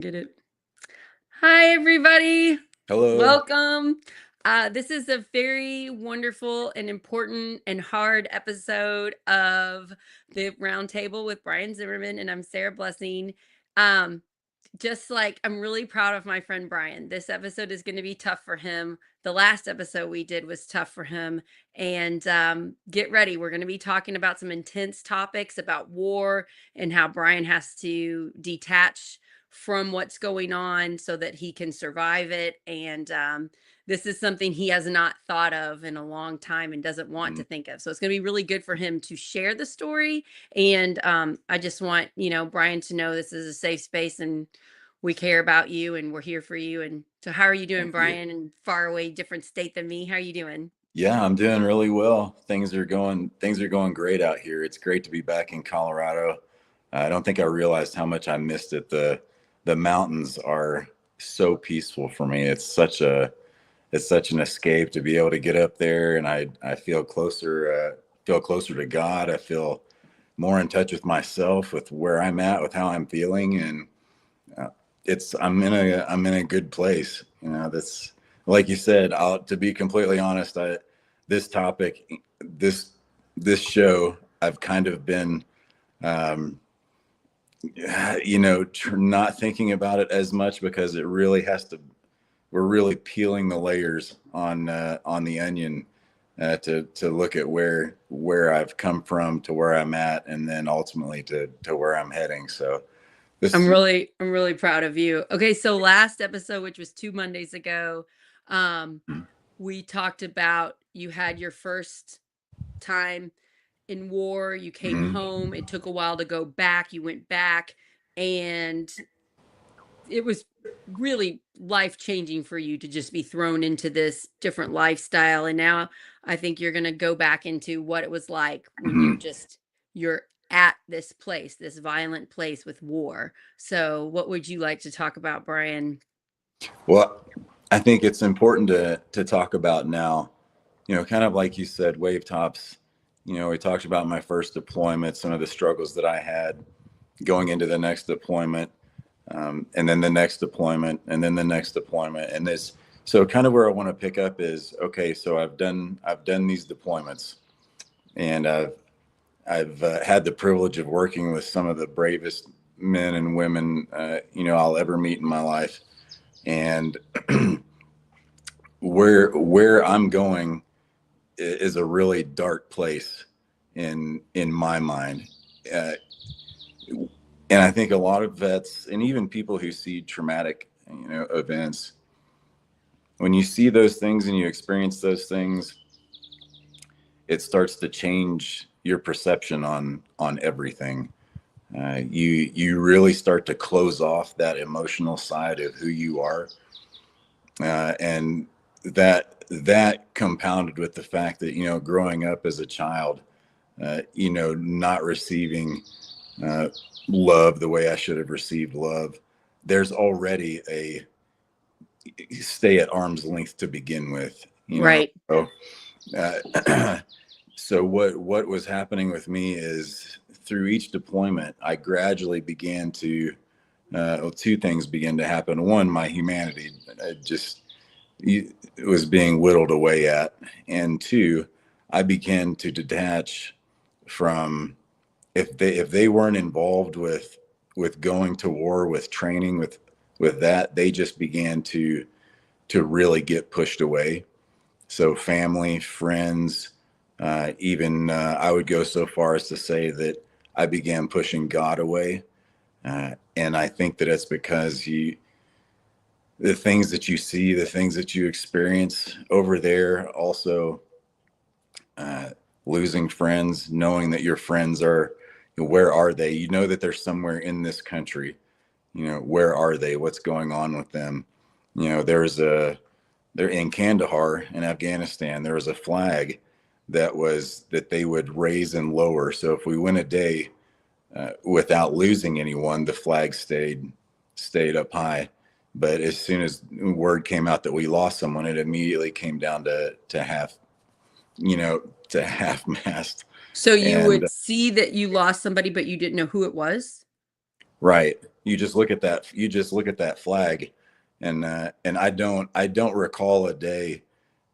Get it. Hi, everybody. Hello. Welcome. This is a very wonderful and important and hard episode of the Roundtable with Brian Zimmerman, and I'm Sarah Blessing. Um, I'm really proud of my friend Brian. This episode is going to be tough for him. The last episode we did was tough for him. And get ready. We're going to be talking about some intense topics about war and how Brian has to detach from what's going on so that he can survive it. And this is something he has not thought of in a long time and doesn't want to think of. So it's going to be really good for him to share the story. And I just want, Brian to know this is a safe space and we care about you and we're here for you. And so how are you doing, Thank you. Brian? In far away, different state than me. How are you doing? Yeah, I'm doing really well. Things are going great out here. It's great to be back in Colorado. I don't think I realized how much I missed it. The mountains are so peaceful for me. It's such an escape to be able to get up there, and I feel closer to God. I feel more in touch with myself, with where I'm at, with how I'm feeling, and uh, I'm in a good place. That's like you said. To be completely honest, this topic, this this show, I've kind of been, um, not thinking about it as much because it really has to. We're really peeling the layers on the onion to look at where I've come from to where I'm at, and then ultimately to where I'm heading. So I'm this. really, I'm really proud of you. Okay, so last episode, which was 2 Mondays ago, um, we talked about you had your first time in war, you came Mhm. home, it took a while to go back, you went back, and it was really life changing for you to just be thrown into this different lifestyle. And now I think you're going to go back into what it was like when Mhm. you're at this place, this violent place with war. So what would you like to talk about, Brian? Well, I think it's important to talk about now, kind of like you said, wave tops. We talked about my first deployment, some of the struggles that I had going into the next deployment, and then the next deployment, and then the next deployment, and this. So, kind of where I want to pick up is okay. So I've done these deployments, and I've had the privilege of working with some of the bravest men and women I'll ever meet in my life, and where I'm going is a really dark place in my mind. Uh, and I think a lot of vets and even people who see traumatic, events, when you see those things and you experience those things, it starts to change your perception on everything. You really start to close off that emotional side of who you are, and that compounded with the fact that growing up as a child, not receiving uh, love the way I should have received love. There's already a stay at arm's length to begin with, Right. So, so what was happening with me is through each deployment, I gradually began to well, two things began to happen. One, my humanity just it was being whittled away at, and two, I began to detach from if they weren't involved with going to war, with training, with that, they just began to really get pushed away. So family, friends, even I would go so far as to say that I began pushing God away, and I think that it's because the things that you see, the things that you experience over there, also uh, losing friends, knowing that your friends are, where are they? You know that they're somewhere in this country. Where are they? What's going on with them? They're in Kandahar in Afghanistan. There was a flag that they would raise and lower. So if we went a day without losing anyone, the flag stayed up high. But as soon as word came out that we lost someone, it immediately came down to half, you know, to half mast. So you And would see that you lost somebody, but you didn't know who it was? Right. You just look at that. You just look at that flag, and I don't recall a day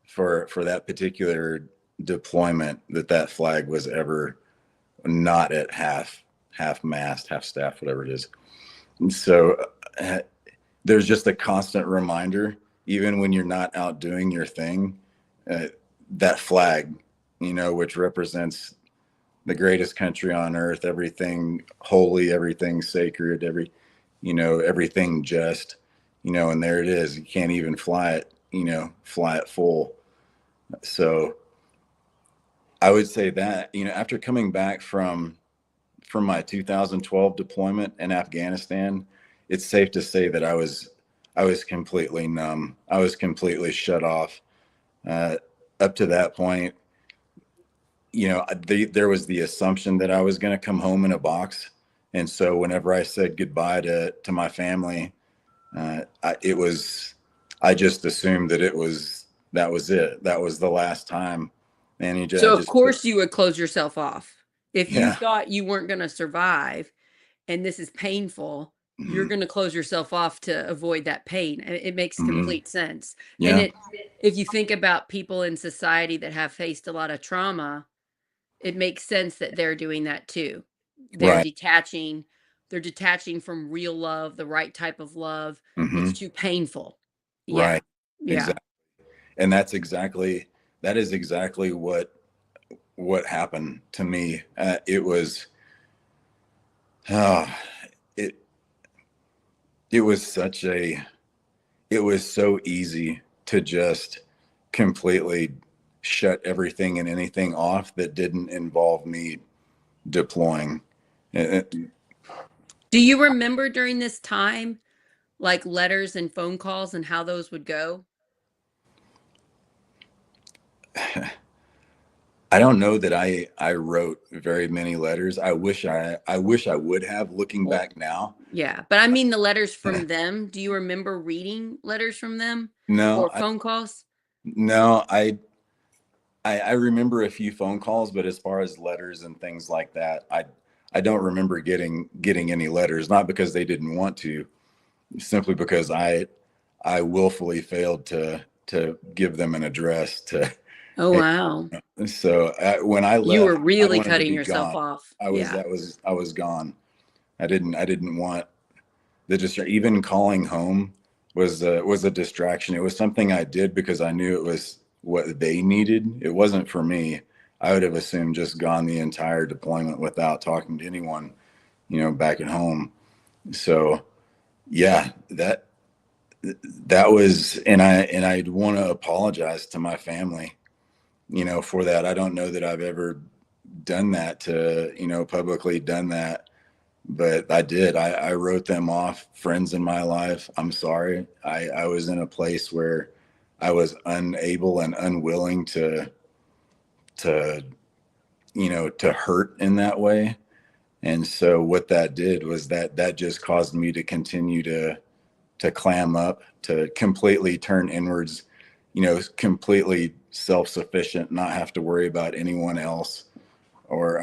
for that particular deployment that that flag was ever not at half mast, half staff, whatever it is. And so uh, there's just a constant reminder, even when you're not out doing your thing, uh, that flag, which represents the greatest country on earth, everything holy, everything sacred, everything just, and there it is. You can't even fly it full. So I would say that, after coming back from my 2012 deployment in Afghanistan, it's safe to say that I was completely numb. I was completely shut off. Uh, Up to that point, there was the assumption that I was going to come home in a box, and so whenever I said goodbye to my family, it was I just assumed that was it. That was the last time, and I So, of just course, you would close yourself off. If you yeah. thought you weren't gonna survive and this is painful, you're Mhm. gonna close yourself off to avoid that pain, and it makes Mhm. complete sense. And Yeah. if you think about people in society that have faced a lot of trauma, it makes sense that they're doing that too. They're Right. detaching they're detaching from real love, the right type of love. It's Mhm. too painful. Yeah. Right. Yeah. Exactly. And that is exactly what happened to me. Uh, it it was such a it was so easy to just completely shut everything and anything off that didn't involve me deploying. And Do you remember during this time, like, letters and phone calls and how those would go? I don't know that I wrote very many letters. I wish I would have, looking Well, back now. yeah, but I mean the letters from them. Do you remember reading letters from them No, or phone calls? no, I remember a few phone calls, but as far as letters and things like that, I don't remember getting any letters. Not because they didn't want to, simply because I willfully failed to give them an address to. Oh, wow. So when I You were left, I really wanted to cutting be yourself gone. off. I was Yeah. that was I was gone. I didn't want the even calling home was a distraction. It was something I did because I knew it was what they needed. It wasn't for me. I would have assumed just gone the entire deployment without talking to anyone, back at home. So yeah, that was, and I'd want to apologize to my family, for that. I don't know that I've ever done that to, publicly done that, but I did. I wrote them off, friends in my life. I'm sorry. I was in a place where I was unable and unwilling to, to hurt in that way. And so what that did was that just caused me to continue to clam up, to completely turn inwards, completely self-sufficient, not have to worry about anyone else, or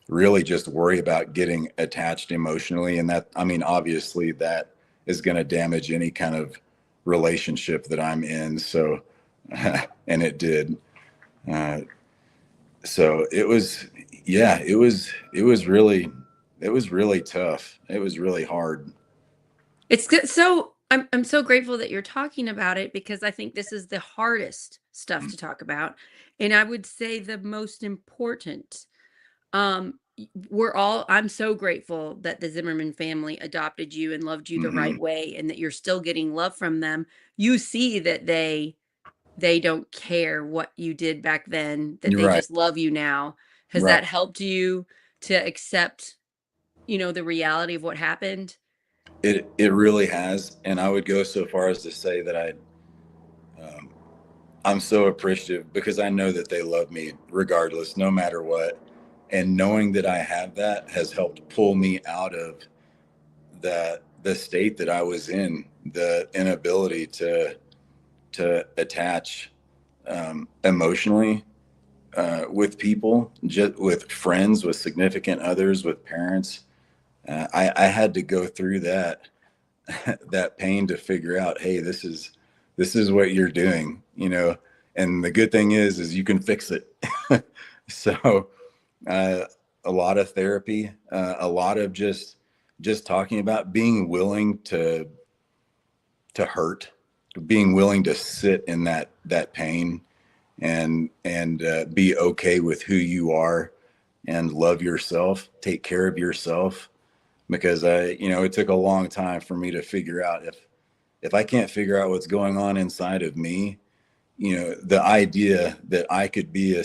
really just worry about getting attached emotionally. And that, I mean, obviously that is going to damage any kind of relationship that I'm in. So, and it did. Uh, so it was, yeah, it was really tough. It was really hard. It's good. So I'm so grateful that you're talking about it because I think this is the hardest stuff to talk about. And I would say the most important. I'm so grateful that the Zimmerman family adopted you and loved you the Mm-hmm. right way and that you're still getting love from them. You see that they don't care what you did back then, that You're they right. just love you now. Has Right. that helped you to accept, the reality of what happened? It really has. And I would go so far as to say that um, I'm so appreciative because I know that they love me regardless, no matter what. And knowing that I have that has helped pull me out of the state that I was in, the inability to attach emotionally with people, just with friends, with significant others, with parents. I had to go through that that pain to figure out, hey, this is what you're doing, you know. And the good thing is you can fix it. So uh, a lot of therapy, a lot of just talking about being willing to hurt, being willing to sit in that pain and be okay with who you are and love yourself, take care of yourself. Because you know, it took a long time for me to figure out if I can't figure out what's going on inside of me, you know, the idea that I could be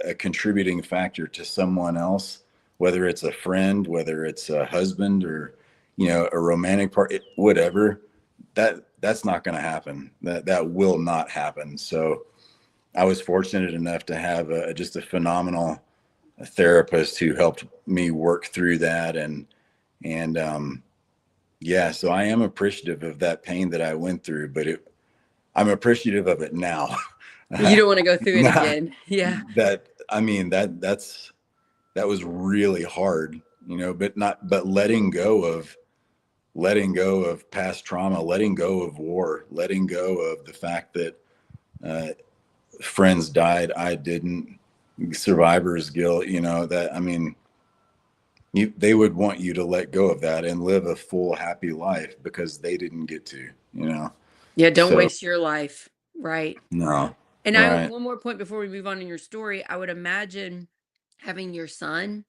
a contributing factor to someone else, whether it's a friend, whether it's a husband, or, you know, a romantic part, whatever, that's not going to happen. That will not happen. So I was fortunate enough to have just a phenomenal therapist who helped me work through that. And yeah, so I am appreciative of that pain that I went through, but I'm appreciative of it now. You don't want to go through it again. Yeah. That, I mean, that was really hard, you know, but letting go of past trauma, letting go of war, letting go of the fact that uh, friends died, I didn't, survivor's guilt, you know, that, I mean, they would want you to let go of that and live a full, happy life because they didn't get to, you know. Yeah, don't So, waste your life. Right. no, And I right. one more point before we move on in your story, I would imagine having your son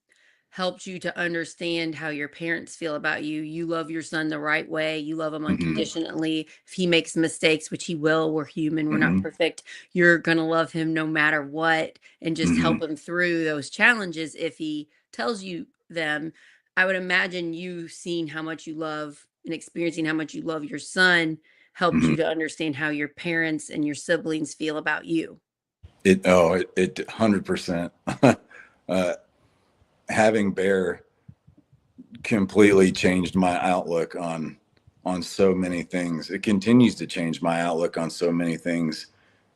helped you to understand how your parents feel about you. You love your son the right way. You love him Hmm. unconditionally. If he makes mistakes, which he will, we're human, we're not Hmm. perfect. You're going to love him no matter what and just Hmm. help him through those challenges if he tells you them. I would imagine you seeing how much you love and experiencing how much you love your son helped Hmm. you to understand how your parents and your siblings feel about you. It 100%. uh, Having Bear completely changed my outlook on so many things. It continues to change my outlook on so many things.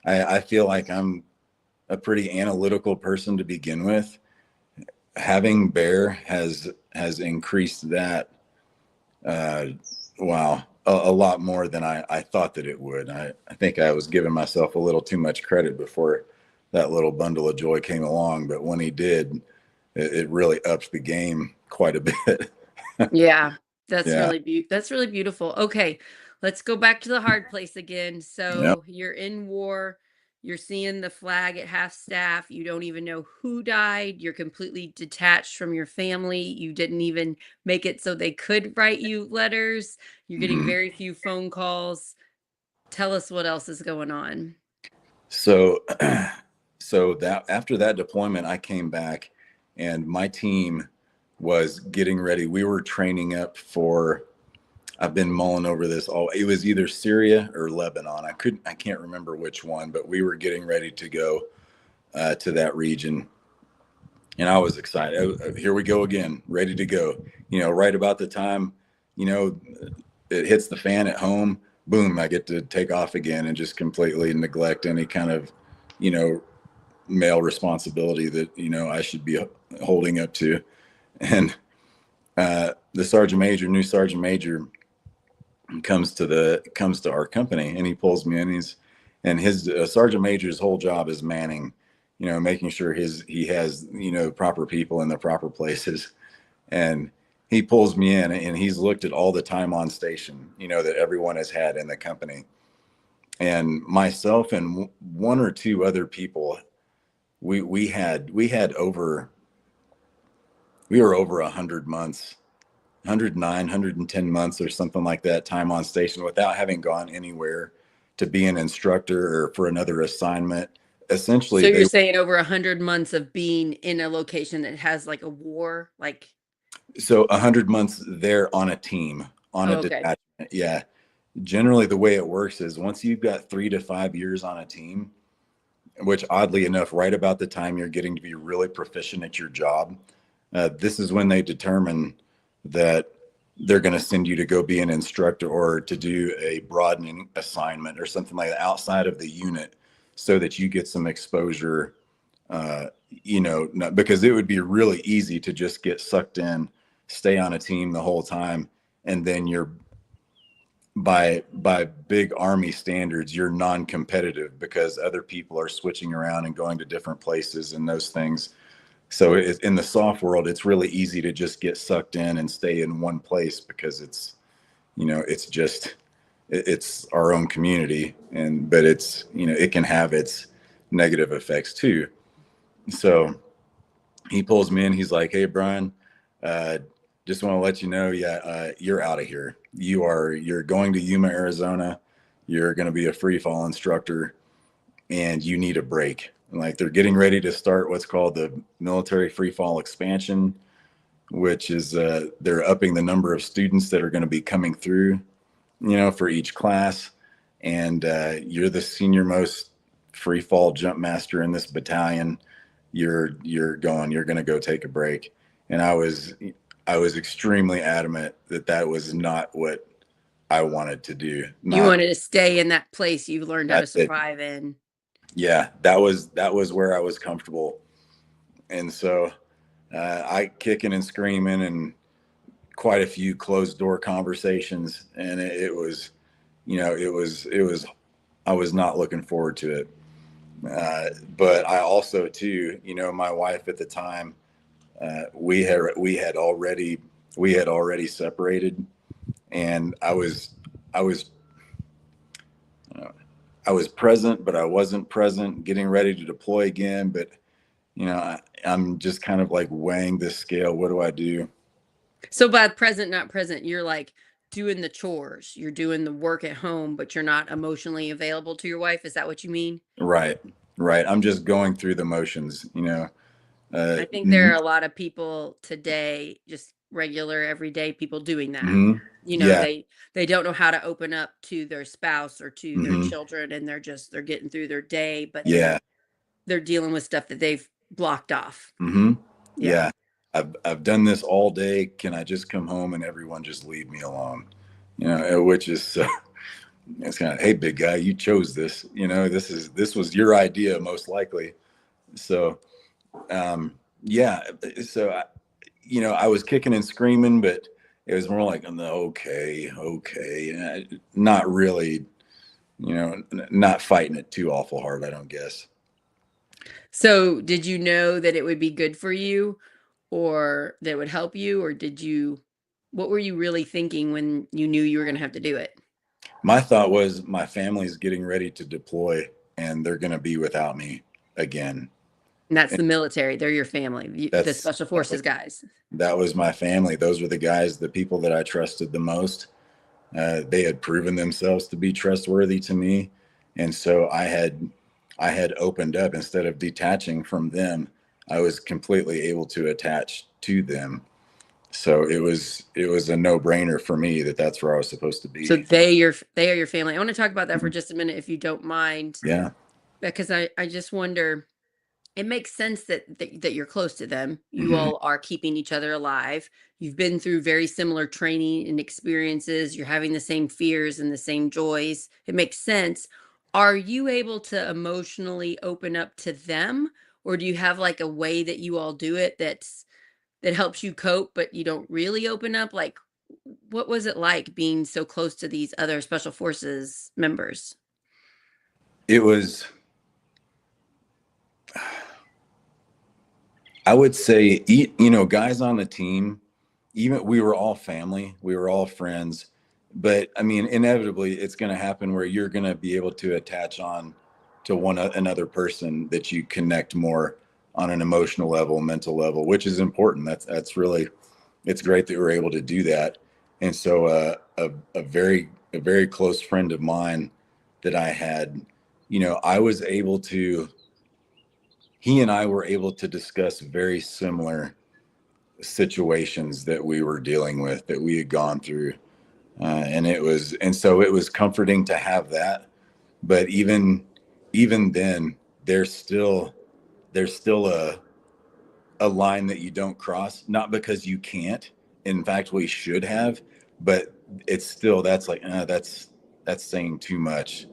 I feel like I'm a pretty analytical person to begin with. Having Bear has increased that, uh, wow, a lot more than I thought that it would. I think I was giving myself a little too much credit before that little bundle of joy came along, but when he did, it really upped the game quite a bit. Yeah, Yeah. that's really beautiful. Okay, let's go back to the hard place again. Yep. So you're in war, you're seeing the flag at half staff, you don't even know who died, you're completely detached from your family, you didn't even make it so they could write you letters, you're getting Hmm. very few phone calls. Tell us what else is going on. So, so that after that deployment, I came back, and my team was getting ready. We were training up for. I've been mulling over this all. It was either Syria or Lebanon. I can't remember which one, but we were getting ready to go to that region, and I was excited. Here we go again, ready to go. You know, right about the time, you know, it hits the fan at home. Boom! I get to take off again and just completely neglect any kind of, you know, male responsibility that, you know, I should be holding up to. And the sergeant major, new sergeant major, comes to our company, and he pulls me in. And his sergeant major's whole job is manning, you know, making sure he has, you know, proper people in the proper places. And he pulls me in, and he's looked at all the time on station, you know, that everyone has had in the company, and myself and one or two other people, we had over, we were over 100 months, 109, 110 months or something like that time on station without having gone anywhere to be an instructor or for another assignment. So Essentially, you're saying over 100 months of being in a location that has like a war, like, so 100 months there on a team, on a oh, okay. detachment. Yeah. Generally, the way it works is once you've got 3 to 5 years on a team, which oddly enough, right about the time you're getting to be really proficient at your job, this is when they determine that they're going to send you to go be an instructor or to do a broadening assignment or something like that outside of the unit so that you get some exposure. You know, because it would be really easy to just get sucked in stay on a team the whole time, and then you're by big army standards, you're non-competitive because other people are switching around and going to different places and those things. So in the soft world, it's really easy to just get sucked in and stay in one place because it's, it's just, it's our own community. And but it's, it can have its negative effects too. So he pulls me in. He's like, "Hey, Brian, uh, just want to let you know, yeah, you're out of here. You're going to Yuma, Arizona. You're going to be a free fall instructor, and you need a break." And like they're getting ready to start what's called the military free fall expansion, which is they're upping the number of students that are going to be coming through, for each class. And you're the senior most free fall jump master in this battalion. You're going to go take a break. And I was extremely adamant that that was not what I wanted to do. You Not wanted to stay in that place you've learned how to that it, survive in. yeah, that was where I was comfortable. And so I kicking and screaming and quite a few closed door conversations, and it was, it was I was not looking forward to it. But I also too, my wife at the time, we had already separated, and I was uh, I was present, but I wasn't present, getting ready to deploy again. But I'm just kind of like weighing this scale. What do I do? So by present, not present, you're like doing the chores, you're doing the work at home, but you're not emotionally available to your wife. Is that what you mean? Right, right. I'm just going through the motions. Uh, I think there are a lot of people today, just regular everyday people doing that. mm-hmm. You know, Yeah. they don't know how to open up to their spouse or to their Mm-hmm. children, and they're getting through their day, but Yeah. they're dealing with stuff that they've blocked off. Mm-hmm. Yeah. Yeah. I've done this all day. Can I just come home and everyone just leave me alone? Which is it's kind of, hey, big guy, you chose this. This was your idea most likely. So yeah. So I was kicking and screaming, but it was more like, okay, okay, not really, not fighting it too awful hard, I don't guess. So, did you know that it would be good for you or that would help you, or what were you really thinking when you knew you were gonna have to do it? My thought was my family's getting ready to deploy and they're going to be without me again. And that's And the military, they're your family, the that's special that was forces guys. that was my family. Those were the guys, the people that I trusted the most. They had proven themselves to be trustworthy to me, and so I had opened up. Instead of detaching from them, I was completely able to attach to them. So it was a no brainer for me that that's where I was supposed to So be. they are your family. I wanna talk about that for just a minute if you don't mind, Yeah. because I just wonder. It makes sense that you're close to them. You Hmm. all are keeping each other alive. You've been through very similar training and experiences. You're having the same fears and the same joys. It makes sense. Are you able to emotionally open up to them, or do you have like a way that you all do it that helps you cope, but you don't really open up? Like, what was it like being so close to these other special forces members? It was, I would say, guys on the team, even we were all family, we were all friends. But I mean, inevitably, it's going to happen where you're going to be able to attach on to another person that you connect more on an emotional level, mental level, which is important. That's really, it's great that we're able to do that. And so, a very close friend of mine that I had, I was able to he and I were able to discuss very similar situations that we were dealing with, that we had gone through. And so it was comforting to have that. But even then, there's still a line that you don't cross, not because you can't. In fact, we should have, but it's still, that's like, that's saying too much.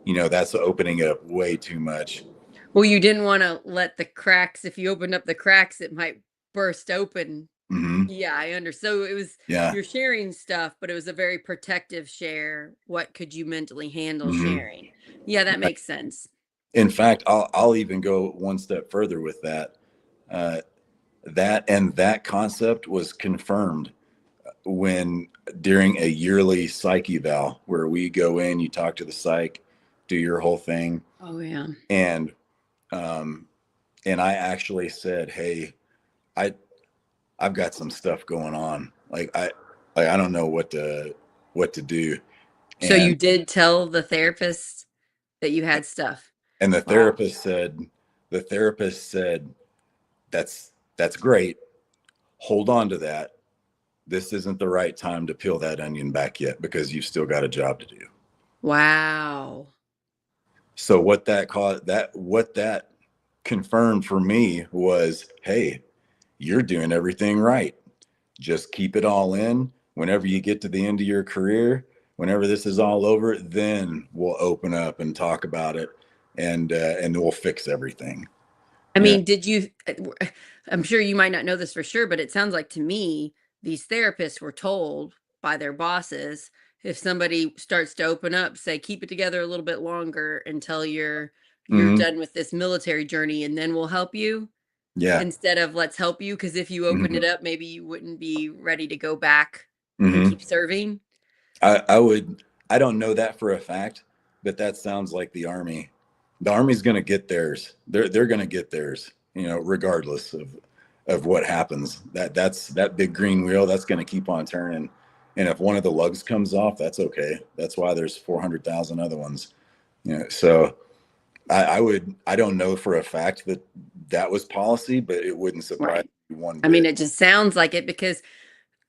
That's opening up way too much. Well, you didn't want to let the cracks, if you opened up the cracks, it might burst open. Hmm. Yeah, I under so it was Yeah. you're sharing stuff, but it was a very protective share. What could you mentally handle Hmm. sharing? Yeah, that makes sense. In fact, I'll even go one step further with that. Uh, that concept was confirmed when during a yearly psych eval where we go in, you talk to the psych, do your whole thing, Oh yeah. and um, and I actually said, "Hey, I I've got some stuff going on. I don't know what to do." So And you did tell the therapist that you had stuff. and Wow. the therapist said, that's great. Hold on to that. This isn't the right time to peel that onion back yet because you've still got a job to do. Wow. So what that confirmed for me was, hey, you're doing everything right. Just keep it all in. Whenever you get to the end of your career, whenever this is all over, then we'll open up and talk about it, and we'll fix everything. I You know. mean, did you I'm sure you might not know this for sure, but it sounds like to me these therapists were told by their bosses if somebody starts to open up, say keep it together a little bit longer until you're Hmm. done with this military journey and then we'll help you Yeah. instead of let's help you because if you opened Hmm. it up maybe you wouldn't be ready to go back and Hmm. keep serving. I don't know that for a fact, but that sounds like the Army. The Army's going to get theirs. They're going to get theirs, regardless of what happens. That's that big green wheel that's going to keep on turning. And if one of the lugs comes off, that's okay. That's why there's 400,000 other ones. So I don't know for a fact that that was policy, but it wouldn't surprise Right. me one I mean, bit. it just sounds like it because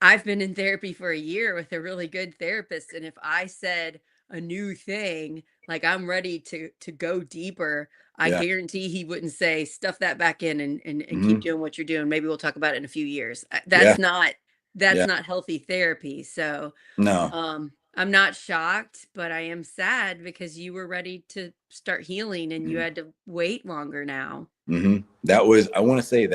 I've been in therapy for a year with a really good therapist, and if I said a new thing, like I'm ready to go deeper, I Yeah. guarantee he wouldn't say stuff that back in and keep Hmm. doing what you're doing. Maybe we'll talk about it in a few years. Yeah. That's Yeah. not healthy therapy. So, No. I'm not shocked, but I am sad because you were ready to start healing and you had to wait longer now. Hmm. That was, I want to say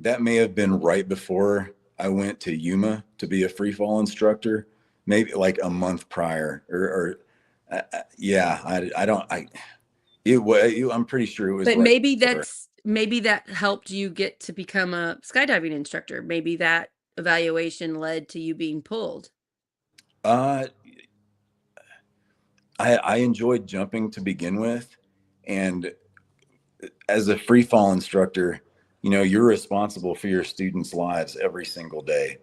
that may have been right before I went to Yuma to be a free fall instructor, maybe like a month prior, or yeah, I don't, it was, I'm pretty sure it was But right before. maybe that helped you get to become a skydiving instructor. Maybe that evaluation led to you being pulled. Uh, I enjoyed jumping to begin with. And as a free fall instructor, you're responsible for your students' lives every single day.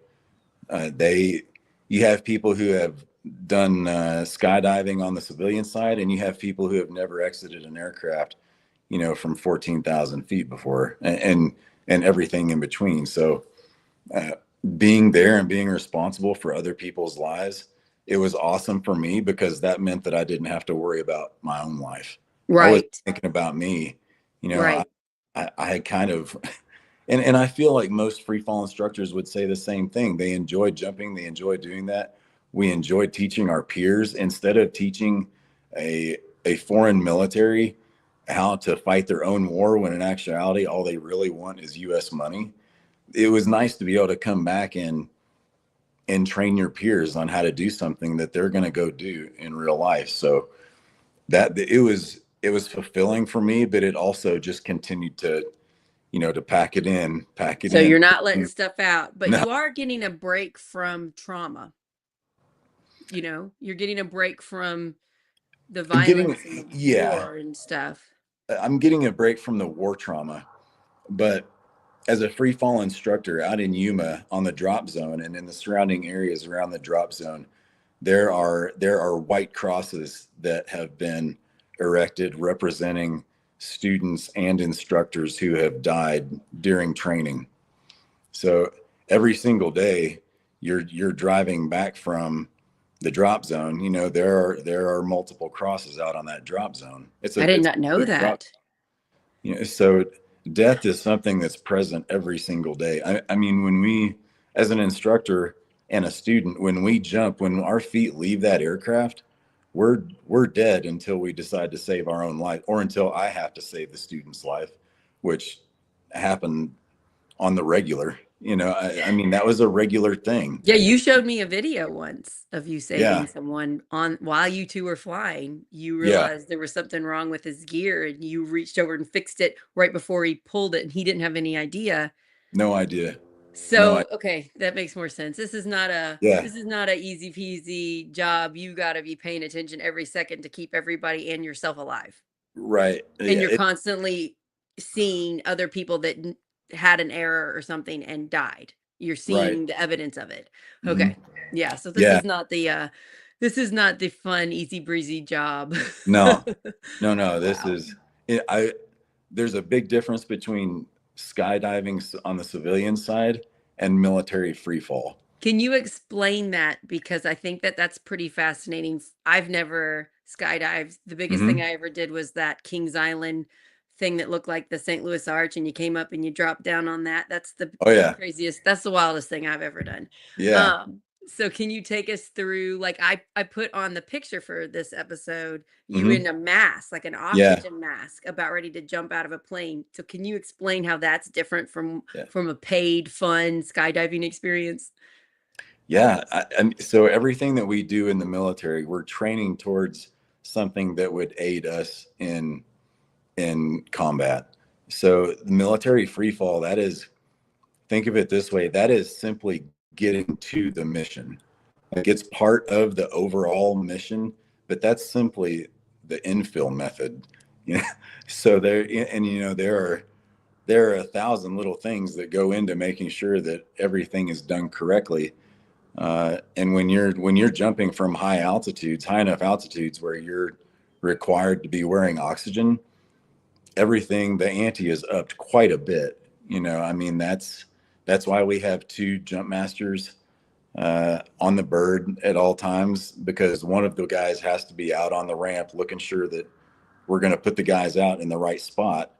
They You have people who have done skydiving on the civilian side, and you have people who have never exited an aircraft, from 14,000 feet before, and everything in between. So uh, being there and being responsible for other people's lives, it was awesome for me because that meant that I didn't have to worry about my own life. I was Right. thinking about me. Right. I had kind of, and I feel like most free fall instructors would say the same thing. They enjoy jumping, they enjoy doing that. We enjoy teaching our peers instead of teaching a foreign military how to fight their own war when in actuality all they really want is US money. It was nice to be able to come back and train your peers on how to do something that they're going to go do in real life. So that it was fulfilling for me, but it also just continued to pack it So in. you're not letting stuff out, but No, you are getting a break from trauma. You're getting a break from the I'm getting, violence and the yeah, war and stuff. I'm getting a break from the war trauma, but as a free fall instructor out in Yuma on the drop zone and in the surrounding areas around the drop zone, there are white crosses that have been erected representing students and instructors who have died during training. So every single day you're driving back from the drop zone, there are multiple crosses out on that drop zone. It's a I did it's not a know big drop. that. So death is something that's present every single day. I mean, when we, as an instructor and a student, when we jump, when our feet leave that aircraft, we're dead until we decide to save our own life, or until I have to save the student's life, which happened on the regular. I mean, that was a regular thing. Yeah, you showed me a video once of you Yeah. saving someone on while you two were flying. You Yeah. realized there was something wrong with his gear and you reached over and fixed it right before he pulled it and he didn't have any idea. No idea. No So, idea. okay, that makes more sense. Yeah. This is not a easy peasy job. You got to be paying attention every second to keep everybody and yourself alive. Right. And Yeah. you're constantly seeing other people that had an error or something and died. You're Right. seeing the evidence of it. Hmm. Okay. Yeah, so Yeah. this is not the fun easy breezy job. No. No. No. This Wow. is. I. There's a big difference between skydiving on the civilian side and military free fall. Can you explain that? Because I think that that's pretty fascinating. I've never skydived. The biggest thing Hmm. I ever did was that Kings Island thing that looked like the St. Louis Arch, and you came up and you dropped down on that. That's Oh yeah. that's the wildest thing I've ever done. Yeah. So can you take us through, like, I put on the picture for this episode, you Hmm. in a mask, like an Yeah. oxygen mask, about ready to jump out of a plane. So can you explain how that's different Yeah. from a paid, fun skydiving experience? Yeah. And so everything that we do in the military, we're training towards something that would aid us in combat. So the military free fall, that is, think of it this way, that is simply getting to the mission. Like, it's part of the overall mission, but that's simply the infill method. You know, so there are 1,000 little things that go into making sure that everything is done correctly. And when you're jumping from high enough altitudes where you're required to be wearing oxygen, everything, the ante is upped quite a bit. I mean, that's why we have two jump masters on the bird at all times, because one of the guys has to be out on the ramp looking sure that we're going to put the guys out in the right spot,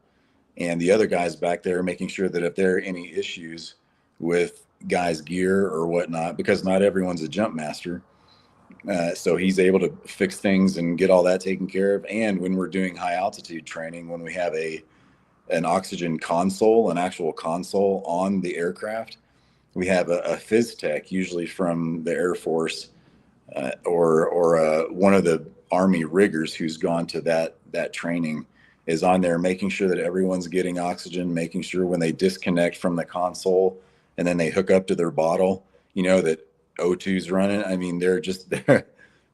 and the other guy's back there making sure that if there are any issues with guys gear or whatnot, because not everyone's a jump master, so he's able to fix things and get all that taken care of. And when we're doing high altitude training, when we have an oxygen console, an actual console on the aircraft, we have a phys tech, usually from the Air Force, or one of the Army riggers who's gone to that training, is on there making sure that everyone's getting oxygen, making sure when they disconnect from the console and then they hook up to their bottle, that O2's running. I mean, they're just there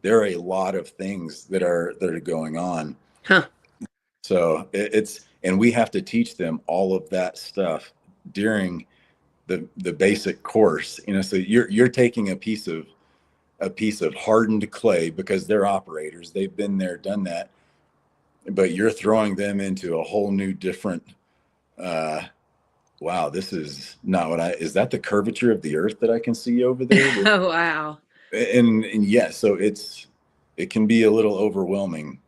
are a lot of things that are going on. Huh. So and we have to teach them all of that stuff during the basic course. So you're taking a piece of hardened clay, because they're operators, they've been there, done that, but you're throwing them into a whole new different, uh wow, this is not what I is that the curvature of the earth that I can see over there? Oh, wow. And yeah, so it can be a little overwhelming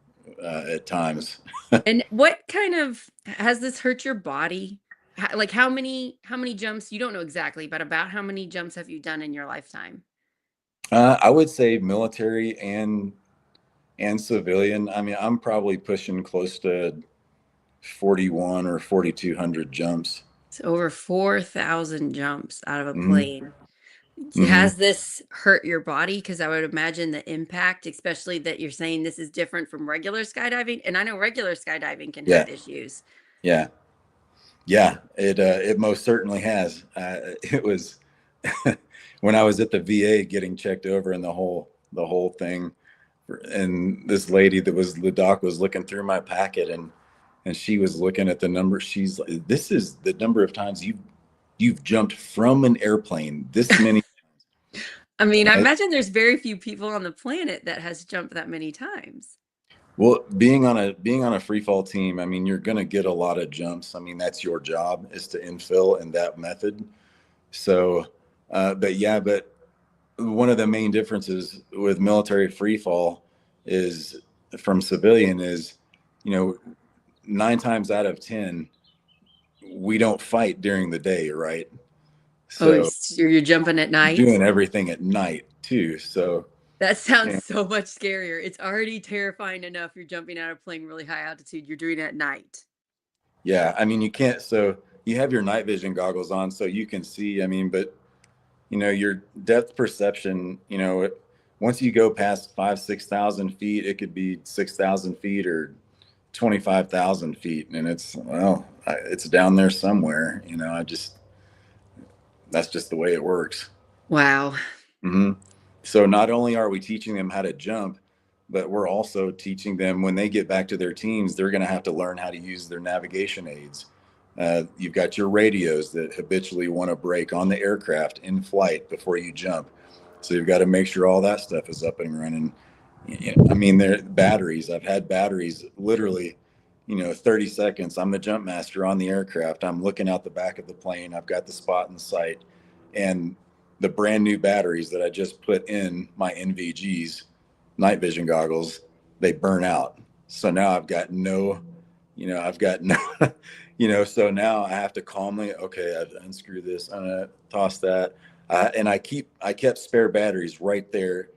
at times. And what kind of has this hurt your body? Like, how many jumps? You don't know exactly, but about how many jumps have you done in your lifetime? I would say military and civilian. I mean, I'm probably pushing close to 41 or 4,200 jumps. It's over 4,000 jumps out of a Hmm. plane. Hmm. Has this hurt your body? Because I would imagine the impact, especially that you're saying this is different from regular skydiving. And I know regular skydiving can Yeah, have issues. yeah, yeah. It most certainly has. It was when I was at the VA getting checked over, and the whole thing, and this lady that was the doc was looking through my packet, and she was looking at the number. She's like, "This is the number of times you've jumped from an airplane this many." I mean, I And imagine there's very few people on the planet that has jumped that many times. well, being on a free fall team, I mean, you're going to get a lot of jumps. I mean, that's your job, is to infill in that method. So, but one of the main differences with military free fall is from civilian is, you know, 9 times out of 10, we don't fight during the day, right? Oh, So you're jumping at you're night? doing everything at night too. So, That sounds and so much scarier. It's already terrifying enough you're jumping out of plane really high altitude. You're doing it at night. yeah, I mean, you can't. So you have your night vision goggles on so you can see. I mean, but your depth perception, once you go past 5, 6,000 feet, it could be 6,000 feet or 25,000 feet, and it's down there somewhere. That's just the way it works. Wow. Hmm. So not only are we teaching them how to jump, but we're also teaching them when they get back to their teams, they're going to have to learn how to use their navigation aids. You've got your radios that habitually want to break on the aircraft in flight before you jump. So you've got to make sure all that stuff is up and running. I mean, there batteries. I've had batteries literally, 30 seconds. I'm the jump master on the aircraft. I'm looking out the back of the plane. I've got the spot in sight, and the brand new batteries that I just put in my NVGs, night vision goggles, they burn out. So now I've got no, so now I have to calmly, okay, I unscrew this, I'm gonna toss that, and I kept spare batteries right there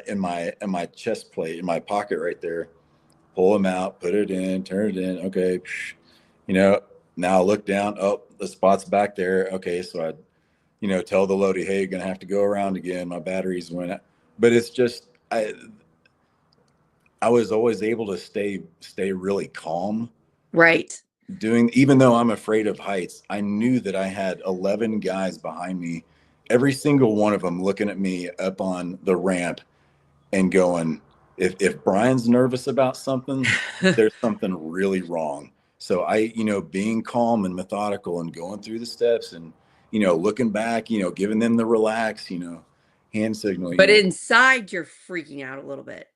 in my chest plate in my pocket right there. Pull them out, put it in, turn it in. Okay, you know. Now I look down. Oh, the spot's back there. Okay, so I tell the loadie, hey, you're gonna have to go around again. My batteries went out. But it's just I was always able to stay really calm Right. doing, even though I'm afraid of heights. I knew that I had 11 guys behind me, every single one of them looking at me up on the ramp and going, if Brian's nervous about something, there's something really wrong. So being calm and methodical and going through the steps and, looking back, giving them the relax, hand signal, But inside, you're freaking out a little bit.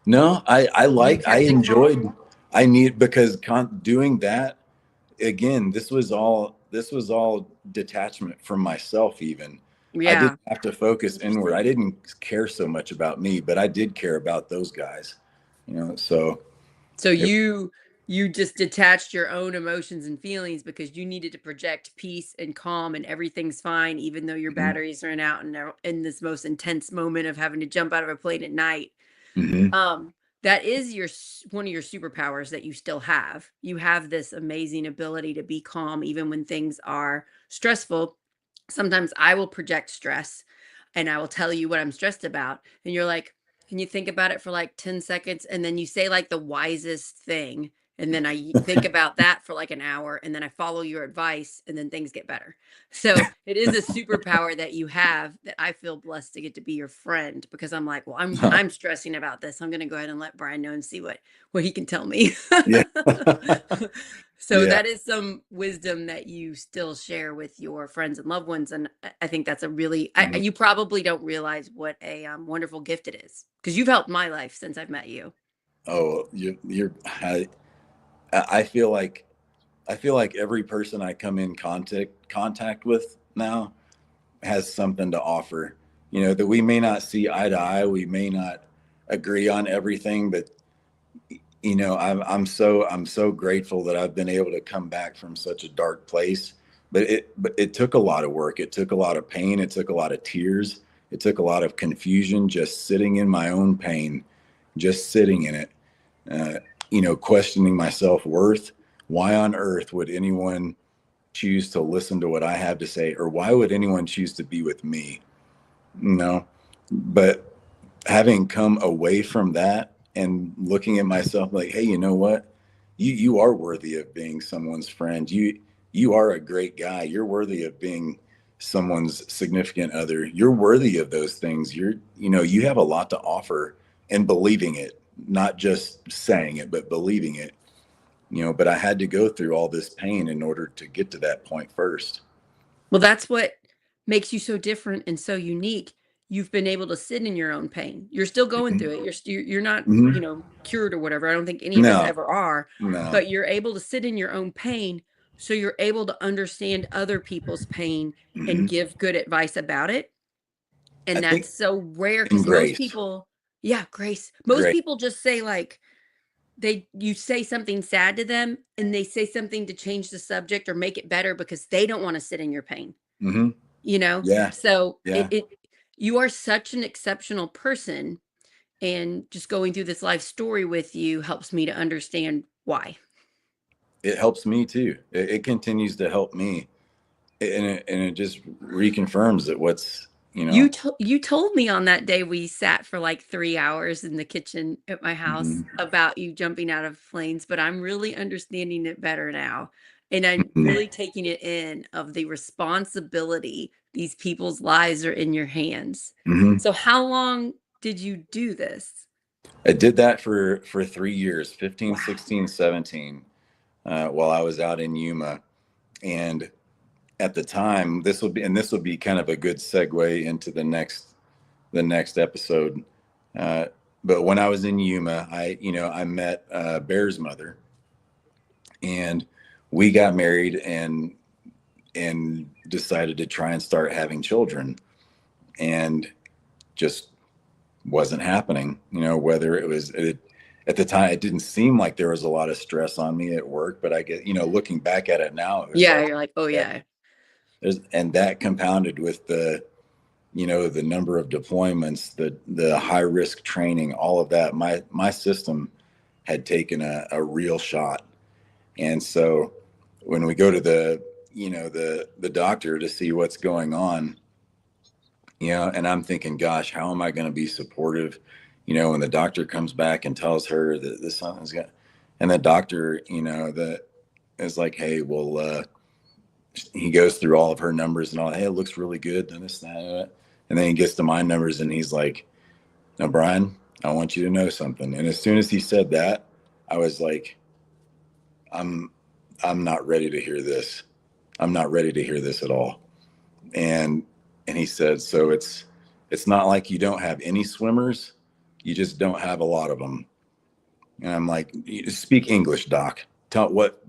no, You I kept it calm? enjoyed, I need, because doing that again, this was all detachment from myself. Even I didn't Yeah. have to focus inward. Interesting. I didn't care so much about me, but I did care about those guys. So So it, you just detached your own emotions and feelings because you needed to project peace and calm and everything's fine, even though your mhm, batteries ran out and they're in this most intense moment of having to jump out of a plane at night. mhm, Um, that is one of your superpowers that you still have. You have this amazing ability to be calm even when things are stressful. Sometimes I will project stress and I will tell you what I'm stressed about. And you're like, and you think about it for like 10 seconds and then you say like the wisest thing. And then think about that for like an hour and then I follow your advice and then things get better. So it is a superpower that you have that I feel blessed to get to be your friend because I'm like, well, I'm stressing about this. I'm gonna go ahead and let Brian know and see what he can tell me. yeah, So yeah, that is some wisdom that you still share with your friends and loved ones, and I think that's a really mhm. you probably don't realize what a wonderful gift it is because you've helped my life since I've met you. Oh, I feel like every person I come in contact with now has something to offer. That we may not see eye to eye, we may not agree on everything, but I'm so grateful that I've been able to come back from such a dark place. But it took a lot of work. It took a lot of pain. It took a lot of tears. It took a lot of confusion, just sitting in my own pain, just sitting in it. Uh, questioning my self worth. Why on earth would anyone choose to listen to what I have to say, or why would anyone choose to be with me? No, but having come away from that and looking at myself like, hey, you know what? You are worthy of being someone's friend. You are a great guy. You're worthy of being someone's significant other. You're worthy of those things. You have a lot to offer, and believing it, not just saying it, but believing it. But I had to go through all this pain in order to get to that point first. Well, that's what makes you so different and so unique. You've been able to sit in your own pain. You're still going Hmm. through it. You're not, Hmm. cured or whatever. I don't think any of us No, ever are, no. but you're able to sit in your own pain so you're able to understand other people's pain and Hmm. give good advice about it. I And think that's so rare in because most grace, people, yeah, grace. Most grace. people just say like you say something sad to them and they say something to change the subject or make it better because they don't want to sit in your pain, Hmm. you know? Yeah, So yeah. you are such an exceptional person and just going through this life story with you helps me to understand why. it helps me too. It continues to help me, and it just reconfirms that what's, you know. You told me on that day we sat for, like, 3 hours in the kitchen at my house Mhm, about you jumping out of planes, but I'm really understanding it better now, and I'm mhm, really taking it in of the responsibility. These people's lives are in your hands. mhm. So how long did you do this? I did that for 3 years, 15, Wow. 16, 17, while I was out in Yuma. And at the time, this will be kind of a good segue into the next episode. Uh, but when I was in Yuma, I met Bear's mother, and we got married and decided to try and start having children, and just wasn't happening. Whether at the time, it didn't seem like there was a lot of stress on me at work, but I get, looking back at it now, it was Yeah, like, you're like, "Oh, yeah, yeah." and that compounded with the number of deployments, the high risk training, all of that. My system had taken a real shot. And so when we go to the doctor to see what's going on, and I'm thinking, gosh, how am I going to be supportive? When the doctor comes back and tells her that this something's got, and the doctor, that is like, hey, well, he goes through all of her numbers and all. Hey, it looks really good. And this, that, and then he gets to my numbers and he's like, "Now, Brian, I want you to know something." And as soon as he said that, I was like, "I'm, I'm not ready to hear this. I'm not ready to hear this at all." And he said, "So it's not like you don't have any swimmers. You just don't have a lot of them." And I'm like, "Speak English, doc. Tell what,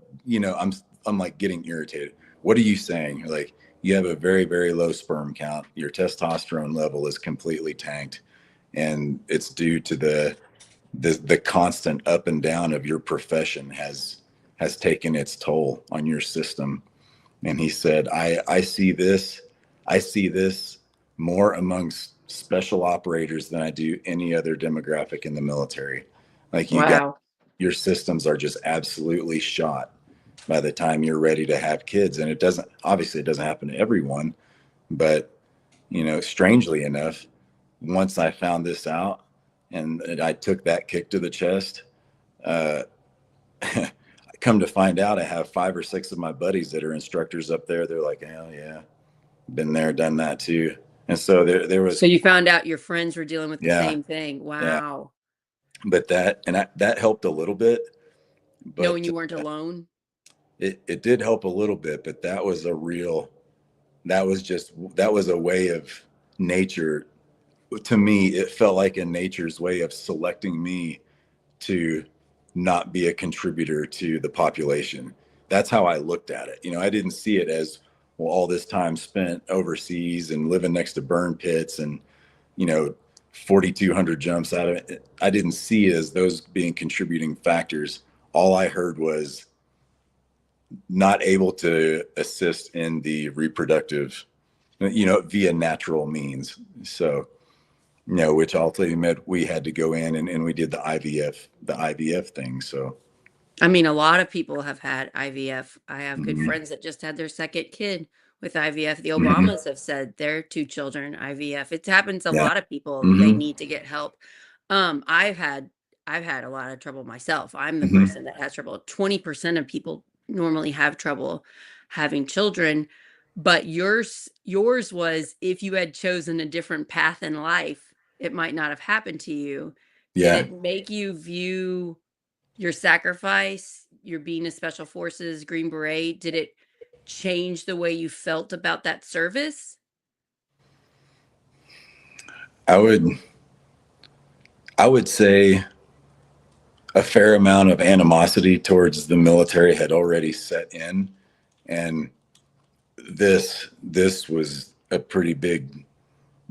I'm like getting irritated. What are you saying?" You're like, "You have a very, very low sperm count. Your testosterone level is completely tanked. And it's due to the constant up and down of your profession has taken its toll on your system." And he said, I see this more amongst special operators than I do any other demographic in the military. Like, Wow. your systems are just absolutely shot by the time you're ready to have kids. And it doesn't happen to everyone, but strangely enough, once I found this out and I took that kick to the chest, uh, come to find out, I have 5 or 6 of my buddies that are instructors up there. They're like, hell yeah, been there, done that too. And so there was, So you found out your friends were dealing with the yeah, same thing. yeah. Wow. But that helped a little bit, but Knowing you weren't alone? it did help a little bit. But that was a way of nature. To me, it felt like a nature's way of selecting me to not be a contributor to the population. That's how I looked at it. I didn't see it as, well, all this time spent overseas and living next to burn pits and, you know, 4,200 jumps out of it. I didn't see it as those being contributing factors. All I heard was not able to assist in the reproductive, via natural means. So, which ultimately meant we had to go in and we did the IVF thing. So, I mean, a lot of people have had IVF. I have good mhm, friends that just had their second kid with IVF. The mhm, Obamas have said their 2 children IVF. It happens to a yeah, lot of people. They hmm, need to get help. Um, I've had I've had a lot of trouble myself. I'm the hmm, person that has trouble. 20% of people normally have trouble having children, but yours was if you had chosen a different path in life, it might not have happened to you. Did yeah. it make you view your sacrifice, your being a special forces Green Beret, did it change the way you felt about that service? I would I would say a fair amount of animosity towards the military had already set in, and this was a pretty big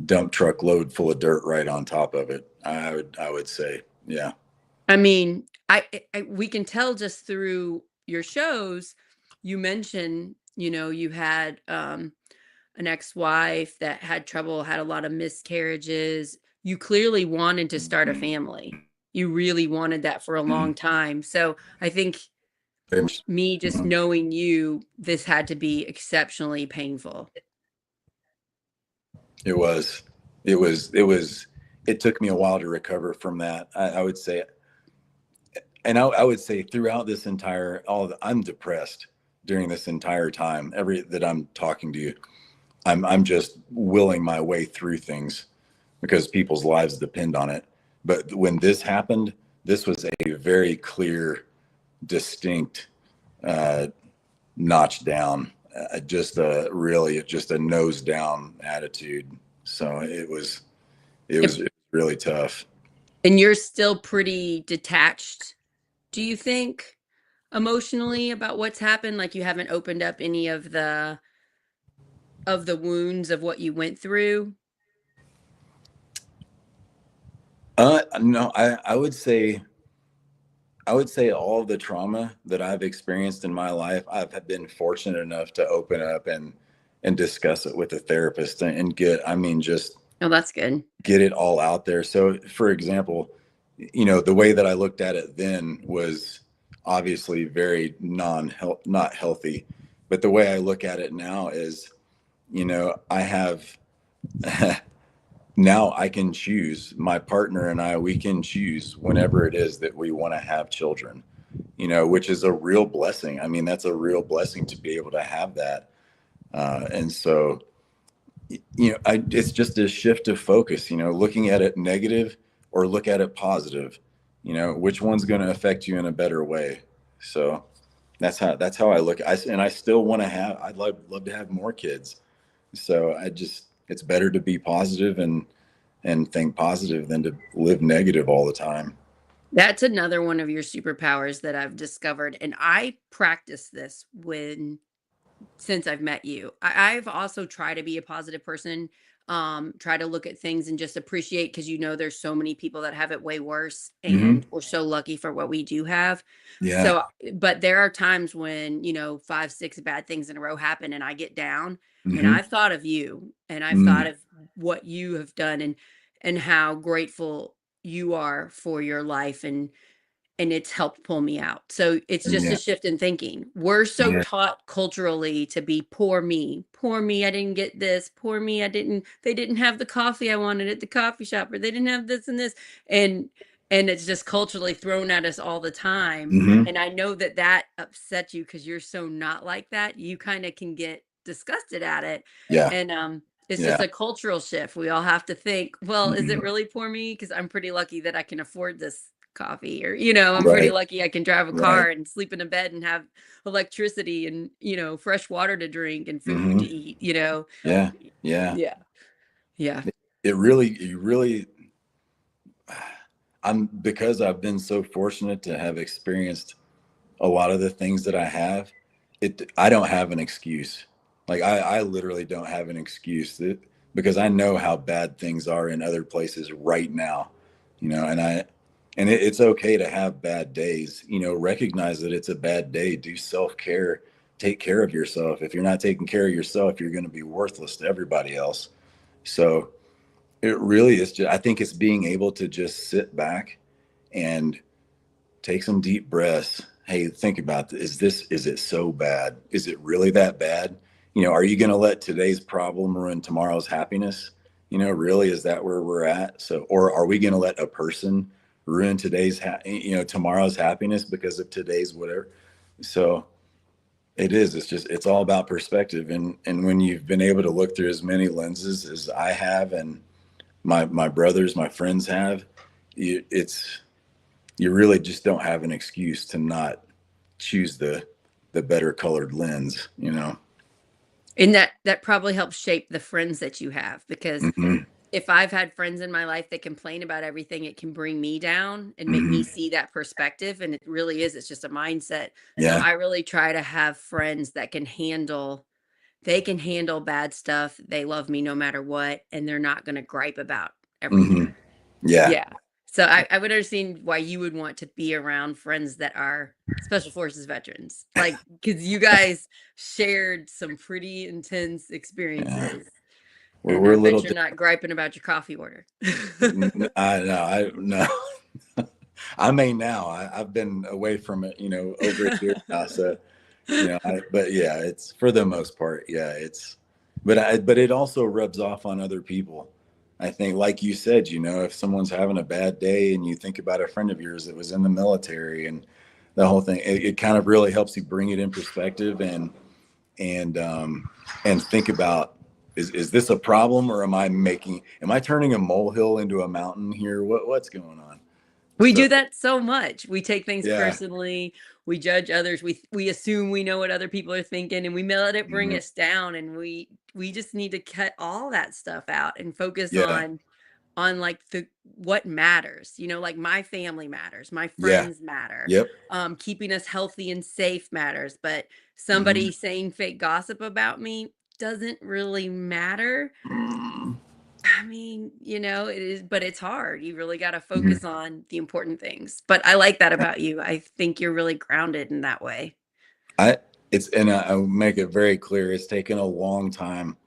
dump truck load full of dirt right on top of it. I would say, yeah. I mean, we can tell just through your shows, you mention, you had, an ex-wife that had trouble, had a lot of miscarriages. You clearly wanted to start a Mhm, family. You really wanted that for a mhm, long time. So, I think very much. Me just Mhm. knowing you, this had to be exceptionally painful. It was, it was, it took me a while to recover from that. I would say, and I would say throughout this entire, I'm depressed during this entire time. Every that I'm talking to you, I'm just willing my way through things because people's lives depend on it. But when this happened, this was a very clear, distinct uh, notch down, just a really just a nose down attitude. So it was really tough. And you're still pretty detached, do you think, emotionally about what's happened? Like you haven't opened up any of the wounds of what you went through? No, I would say all of the trauma that I've experienced in my life, I've been fortunate enough to open up and discuss it with a therapist and get, I mean, just Oh, that's good. get it all out there. So, for example, you know, the way that I looked at it then was obviously very not healthy. But the way I look at it now is, you know, I have now I can choose, my partner and I, we can choose whenever it is that we want to have children, you know, which is a real blessing. I mean, that's a real blessing to be able to have that. And so, you know, it's just a shift of focus, you know, looking at it negative or look at it positive, you know, which one's going to affect you in a better way. So that's how I look. And I still want to have, love to have more kids. So it's better to be positive and think positive than to live negative all the time. That's another one of your superpowers that I've discovered, and I practice this when since I've met you. I've also tried to be a positive person, try to look at things and just appreciate because you know there's so many people that have it way worse, Hmm. and we're so lucky for what we do have. Yeah. So, but there are times when, you know, 5, 6 bad things in a row happen and I get down, and Hmm. I've thought of you and I've thought Mm. of what you have done and how grateful you are for your life and it's helped pull me out. So it's just a Yeah. shift in thinking. We're so Yeah. taught culturally to be poor me. Poor me, I didn't get this. Poor me, I didn't they didn't have the coffee I wanted at the coffee shop or they didn't have this and this and and it's just culturally thrown at us all the time. Hmm. And I know that that upsets you cuz you're so not like that. You kind of can get disgusted at it. Yeah. And it's just Yeah. a cultural shift. We all have to think, well, is it Hmm. really poor me? Because I'm pretty lucky that I can afford this coffee or, you know, I'm pretty Right. lucky I can drive a Right. car and sleep in a bed and have electricity and, you know, fresh water to drink and food Hmm. to eat, you know. Yeah. Yeah. Yeah. Yeah. It really, you really, I'm because I've been so fortunate to have experienced a lot of the things that I have. I don't have an excuse. Like I literally don't have an excuse because I know how bad things are in other places right now, you know, and it's okay to have bad days, you know, recognize that it's a bad day, do self-care, take care of yourself. If you're not taking care of yourself, you're going to be worthless to everybody else. So it really is just, I think it's being able to just sit back and take some deep breaths. Hey, think about this. Is it so bad? Is it really that bad? You know, are you going to let today's problem ruin tomorrow's happiness? You know, really, is that where we're at? So, or are we going to let a person ruin you know, tomorrow's happiness because of today's whatever? So it's just, it's all about perspective. And when you've been able to look through as many lenses as I have, and my brothers, my friends have, it's, you really just don't have an excuse to not choose the better colored lens, you know. And that probably helps shape the friends that you have because Hmm. if I've had friends in my life that complain about everything, it can bring me down and make me Hmm. see that perspective. And it really is, it's just a mindset. So Yeah. I really try to have friends that they can handle bad stuff. They love me no matter what, and they're not going to gripe about Hmm. everything. Yeah. Yeah. So I would understand why you would want to be around friends that are special forces veterans. Like, because you guys shared some pretty intense Yeah. experiences. And We're I a little bet you're not griping about your coffee order. I no, I no. I may now. I've been away from it, over a year now. So, but yeah, it's for the most part, yeah, but it also rubs off on other people. I think, like you said, if someone's having a bad day and you think about a friend of yours that was in the military and the whole thing, it kind of really helps you bring it in perspective and and think about, is this a problem, or am I turning a molehill into a mountain here? What's going on? We So do that so much. We take things yeah. personally. We judge others. We assume we know what other people are thinking, and we let it bring Mhm. us down. And we just need to cut all that stuff out and focus Yeah. on like the what matters. Like my family matters, my Yeah. friends matter. Yep. Keeping us healthy and safe matters. But Hmm. somebody saying fake gossip about me doesn't really matter. Hmm. I mean, it is, but it's hard. You really got to focus on the important things. But I like that about you. I think you're really grounded in that way. I and I'll make it very clear. It's taken a long time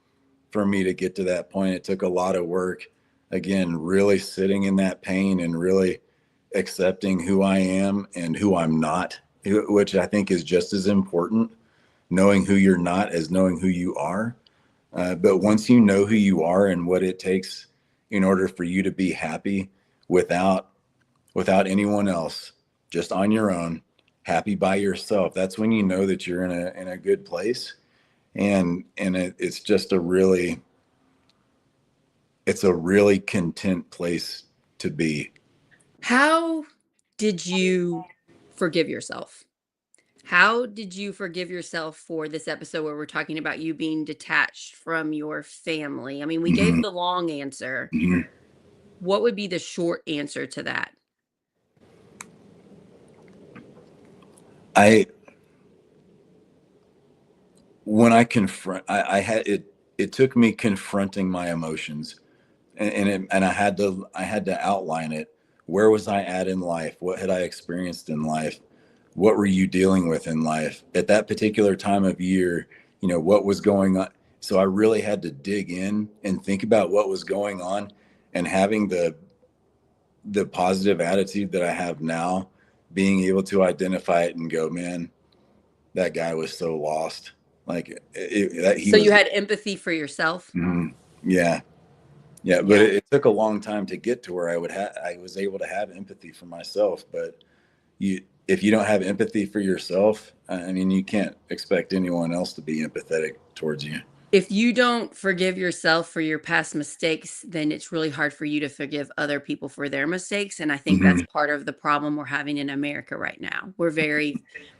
for me to get to that point. It took a lot of work. Again, really sitting in that pain and really accepting who I am and who I'm not, which I think is just as important. Knowing who you're not as knowing who you are. But once you know who you are and what it takes in order for you to be happy without anyone else, just on your own, happy by yourself, that's when you know that you're in a good place. And it's just it's a really content place to be. How did you forgive yourself? How did you forgive yourself for this episode where we're talking about you being detached from your family? I mean, we gave Mhm. the long answer. Mhm. What would be the short answer to that? I When I confront, I had it. It took me confronting my emotions, and I had to outline it. Where was I at in life? What had I experienced in life? What were you dealing with in life at that particular time of year? What was going on? So I really had to dig in and think about what was going on, and having the positive attitude that I have now, being able to identify it and go, man, that guy was so lost. Like that he So you was. had empathy for yourself? Mhm. Yeah. Yeah, but Yeah. it took a long time to get to where I was able to have empathy for myself. But if you don't have empathy for yourself, I mean, you can't expect anyone else to be empathetic towards you. If you don't forgive yourself for your past mistakes, then it's really hard for you to forgive other people for their mistakes. And I think that's Hmm. part of the problem we're having in America right now.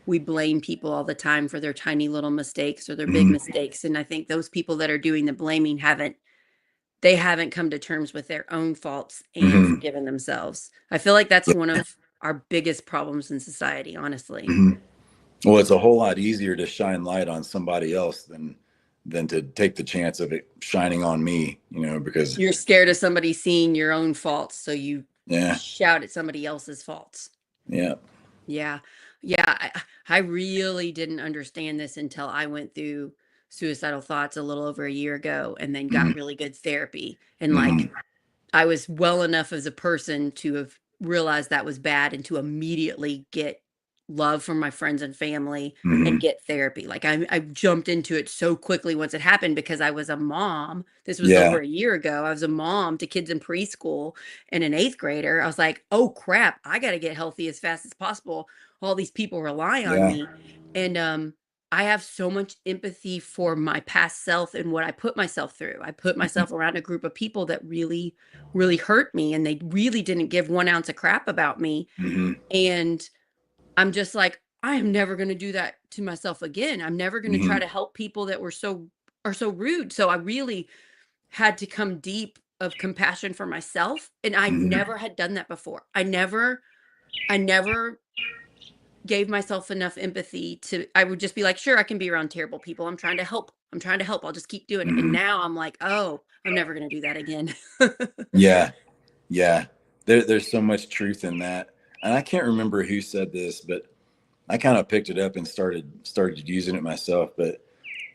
We blame people all the time for their tiny little mistakes or their big Hmm. mistakes. And I think those people that are doing the blaming they haven't come to terms with their own faults and Hmm. forgiven themselves. I feel like that's one Yeah. of our biggest problems in society, honestly. Hmm. Well, it's a whole lot easier to shine light on somebody else than to take the chance of it shining on me. Because You're scared of somebody seeing your own faults, so you yeah, shout at somebody else's faults. yeah. Yeah. Yeah, I really didn't understand this until I went through suicidal thoughts a little over a year ago and then got Hmm. really good therapy. And, Hmm. like, I was well enough as a person to have realized that was bad and to immediately get love from my friends and family and Hmm. get therapy. Like I jumped into it so quickly once it happened because I was a mom. This was over Yeah. a year ago. I was a mom to kids in preschool and an eighth grader. I was like, oh crap, I got to get healthy as fast as possible. All these people rely on Yeah. me. And I have so much empathy for my past self and what I put myself through. I put myself around a group of people that really hurt me and they really didn't give 1 ounce of crap about me. Hmm. And I'm just like, I am never going to do that to myself again. I'm never going to try Hmm. to help people that are so rude. So I really had to come deep of compassion for myself and I Hmm. never had done that before. I never gave myself enough empathy to I would just be like, sure, I can be around terrible people. I'm trying to help. I'm trying to help. I'll just keep doing it. And Hmm. now I'm like, oh, I'm never going to do that again. Yeah. Yeah. There's so much truth in that. And I can't remember who said this, but I kind of picked it up and started using it myself. But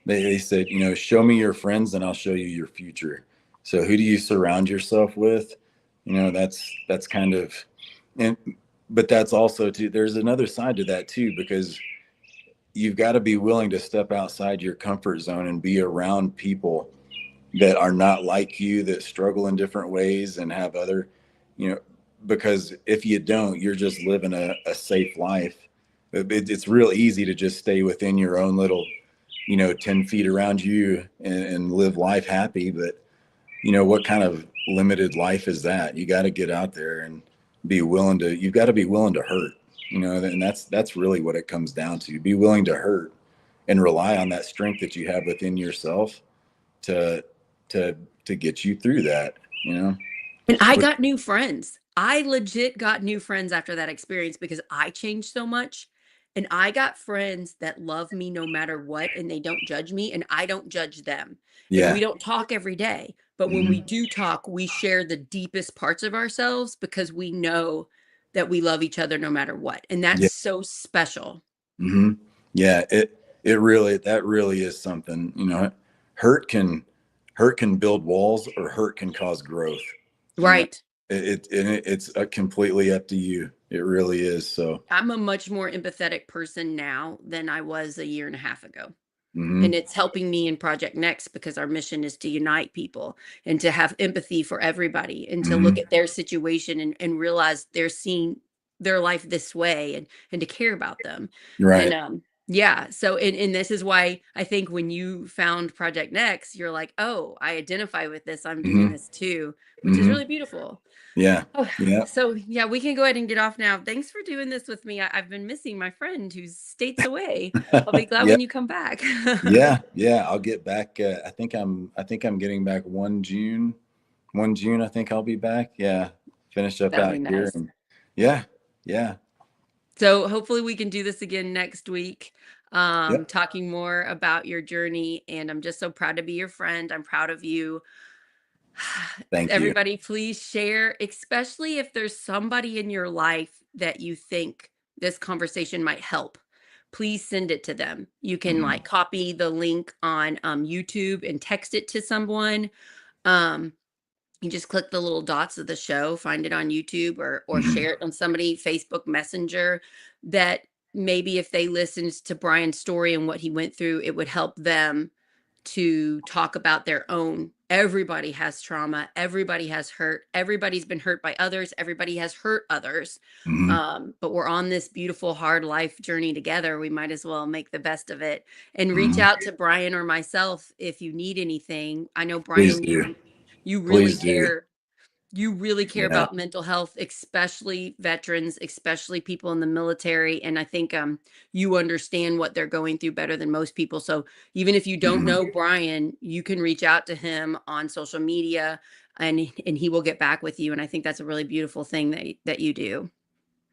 they said, show me your friends and I'll show you your future. So who do you surround yourself with? That's kind of, and but that's also too, there's another side to that too, because you've got to be willing to step outside your comfort zone and be around people that are not like you, that struggle in different ways and have other, you know, because if you don't, you're just living a safe life. It's real easy to just stay within your own little, 10 feet around you and live life happy. But, what kind of limited life is that? You got to get out there and you've got to be willing to hurt, and that's really what it comes down to. Be willing to hurt and rely on that strength that you have within yourself to to to get you through that, you know. And I But got new friends. I legit got new friends after that experience because I changed so much. And I got friends that love me no matter what, and they don't judge me, and I don't judge them. And we yeah. don't talk every day. But when we Hmm. do talk, we share the deepest parts of ourselves because we know that we love each other no matter what. And that's Yeah. so special. Hmm. Yeah, it really, that really is something, hurt can hurt can build walls, or hurt can cause growth, you know. Right. It's completely up to you. It really is. So, I'm a much more empathetic person now than I was a year and a half ago. And hmm, it's helping me in Project Next because our mission is to unite people and to have empathy for everybody and to look hmm, at their situation and realize they're seeing their life this way and to care about them. And right. yeah, so and this is why I think when you found Project Next, you're like, oh, I identify with this. I'm doing Hmm. this too, which is Hmm. really beautiful. Yeah. Oh, Yeah. so yeah, we can go ahead and get off now. Thanks for doing this with me. I've been missing my friend who's states away. I'll be glad Yeah. when you come back. Yeah. Yeah. I'll get back. I think I'm getting back 1 June. 1 June, I think I'll be back. Yeah. Finish up That'll out be here, nice. and yeah. Yeah. So hopefully we can do this again next week, Yep. talking more about your journey. And I'm just so proud to be your friend. I'm proud of you. Thank you. Everybody, please share, especially if there's somebody in your life that you think this conversation might help. Please send it to them. You can Hmm. like copy the link on YouTube and text it to someone. Um, you just click the little dots of the show, find it on YouTube or Hmm. share it on somebody Facebook Messenger that maybe if they listened to Brian's story and what he went through, it would help them to talk about their own. Everybody has trauma, everybody has hurt, everybody's been hurt by others, everybody has hurt others. Hmm. But we're on this beautiful hard life journey together. We might as well make the best of it and reach Hmm. out to Brian or myself if you need anything. I know Please Brian, do. you really Please do. care. You really care Yeah. about mental health, especially veterans, especially people in the military. And I think you understand what they're going through better than most people. So even if you don't Hmm. know Brian, you can reach out to him on social media and he will get back with you. And I think that's a really beautiful thing that you do.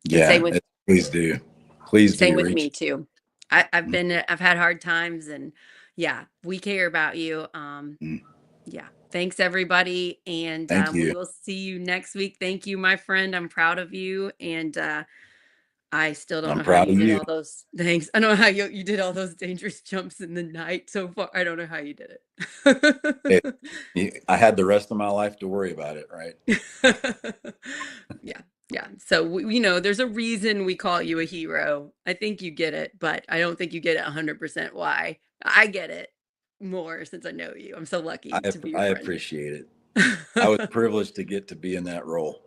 And Yeah. Please do. Please same do with reach. me too. I've had hard times and yeah, we care about you. Mm. Yeah. Thanks, everybody. And Thank we you. will see you next week. Thank you, my friend. I'm proud of you. And I still don't I'm know how proud you of did you. all those things. I don't know how you did all those dangerous jumps in the night so far. I don't know how you did It, it. I had the rest of my life to worry about it, right? Yeah. Yeah. So, there's a reason we call you a hero. I think you get it, but I don't think you get it 100% why. I get it more since I know you. I'm so lucky to be your I friend. appreciate it. I was privileged to get to be in that role.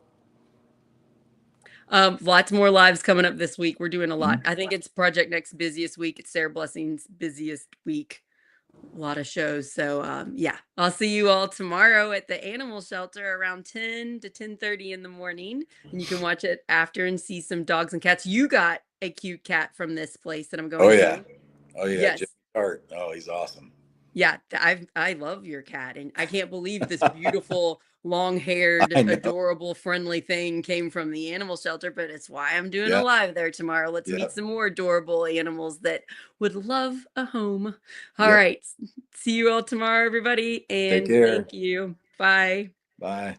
Lots more lives coming up this week. We're doing a lot. Mhm. I think it's Project Next busiest week. It's Sarah Blessing's busiest week. A lot of shows. So yeah, I'll see you all tomorrow at the animal shelter around 10 to 10:30 in the morning. And you can watch it after and see some dogs and cats. You got a cute cat from this place that I'm Oh going yeah. to. Oh yeah. Jimmy Yes. Hart. Oh, he's awesome. Yeah, I love your cat, and I can't believe this beautiful, long-haired, I know. adorable, friendly thing came from the animal shelter, but it's why I'm doing a Yeah. live there tomorrow. Let's meet Yep. some more adorable animals that would love a home. All Yep. right. See you all tomorrow, everybody, Take and care. thank you. Bye. Bye.